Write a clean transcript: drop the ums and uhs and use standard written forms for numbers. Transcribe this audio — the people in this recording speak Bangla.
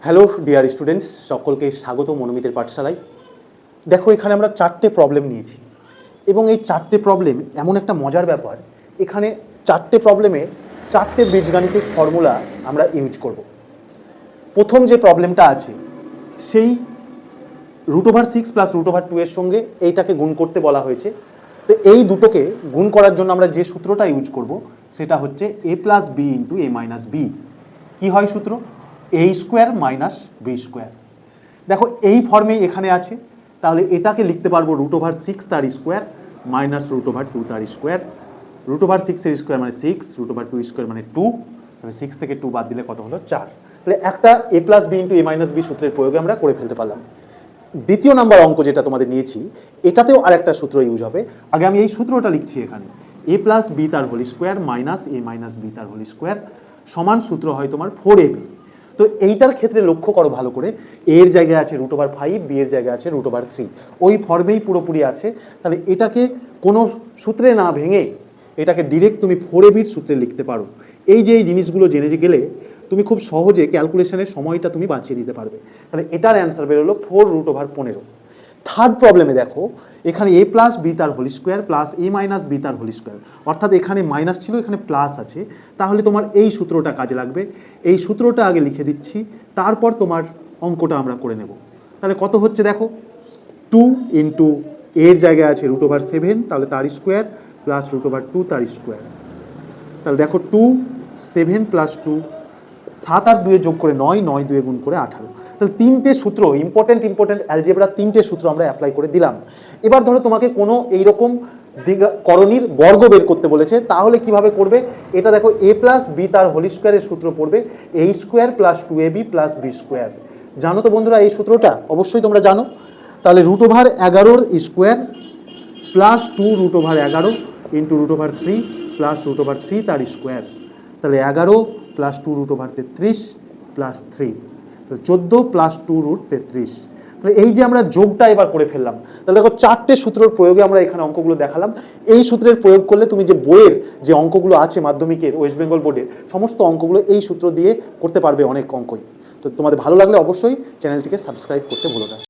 হ্যালো ডিয়ার স্টুডেন্টস, সকলকে স্বাগত মনোমিতের পাঠশালায়। দেখো, এখানে আমরা 4টে প্রবলেম নিয়েছি এবং এই 4টে প্রবলেম এমন একটা মজার ব্যাপার। এখানে 4টে প্রবলেমে 4টে বীজগাণিতিক ফর্মুলা আমরা ইউজ করব। প্রথম যে প্রবলেমটা আছে সেই √6 + √2 এর সঙ্গে এইটাকে গুণ করতে বলা হয়েছে। তো এই দুটোকে গুণ করার জন্য আমরা যে সূত্রটা ইউজ করব সেটা হচ্ছে a + b × a - b। কি হয় সূত্র? a² - b²। দেখো, এই ফর্মেই এখানে আছে, তাহলে এটাকে লিখতে পারবো √6 তার স্কোয়ার মাইনাস √2 তার স্কোয়ার। √6 এর স্কোয়ার মানে 6, √2 স্কোয়ার মানে 2। তাহলে 6 থেকে 2 বাদ দিলে কত হলো? 4। তাহলে একটা a + b × a - b সূত্রের প্রয়োগে আমরা করে ফেলতে পারলাম। দ্বিতীয় নাম্বার অঙ্ক যেটা তোমাদের নিয়েছি, এটাতেও আরেকটা সূত্র ইউজ হবে। আগে আমি এই সূত্রটা লিখছি এখানে, a + b তার whole square minus a - b তার হোল স্কোয়ার সমান সূত্র হয় তোমার 4ab। তো এইটার ক্ষেত্রে লক্ষ্য করো ভালো করে, এর জায়গায় আছে √5, বি এর জায়গায় আছে √3, ওই ফর্মেই পুরোপুরি আছে। তাহলে এটাকে কোনো সূত্রে না ভেঙে এটাকে ডিরেক্ট তুমি 4ab সূত্রে লিখতে পারো। এই যে এই জিনিসগুলো জেনে গেলে তুমি খুব সহজে ক্যালকুলেশনের সময়টা তুমি বাঁচিয়ে নিতে পারবে। তাহলে এটার অ্যান্সার বেরোলো 4√15। থার্ড প্রবলেমে দেখো, এখানে a + b তার whole square plus a - b তার হোল স্কোয়ার, অর্থাৎ এখানে মাইনাস ছিল, এখানে প্লাস আছে। তাহলে তোমার এই সূত্রটা কাজে লাগবে। এই সূত্রটা আগে লিখে দিচ্ছি, তারপর তোমার অঙ্কটা আমরা করে নেব। তাহলে কত হচ্ছে দেখো, 2 × এর জায়গায় আছে √7, তাহলে তার স্কোয়ার প্লাস √2 তার স্কোয়ার। তাহলে দেখো 2, 7 + 2, 7 আর 2 যোগ করে 9, 9 2 গুণ করে 18। তাহলে 3টে সূত্র, ইম্পর্টেন্ট অ্যালজেব্রা 3টে সূত্র আমরা অ্যাপ্লাই করে দিলাম। এবার ধরো তোমাকে কোনো এইরকম করণীর বর্গ বের করতে বলেছে, তাহলে কিভাবে করবে? এটা দেখো, a + b তার হোল স্কোয়ারের সূত্র পড়বে a² + 2ab + b²। জানো তো বন্ধুরা এই সূত্রটা? অবশ্যই তোমরা জানো। তাহলে √11 স্কোয়ার প্লাস 2 √11 × √3 প্লাস √3 তার স্কোয়ার। তাহলে 11 + 2 √33 প্লাস 3, তাহলে 14 + 2 √33। তাহলে এই যে আমরা যোগটা এবার করে ফেললাম। তাহলে দেখো, 4টে সূত্রের প্রয়োগে আমরা এখানে অঙ্কগুলো দেখালাম। এই সূত্রের প্রয়োগ করলে তুমি যে বইয়ের যে অঙ্কগুলো আছে মাধ্যমিকের ওয়েস্ট বেঙ্গল বোর্ডের সমস্ত অঙ্কগুলো এই সূত্র দিয়ে করতে পারবে, অনেক অঙ্কই। তো তোমাদের ভালো লাগলে অবশ্যই চ্যানেলটিকে সাবস্ক্রাইব করতে ভুলো না।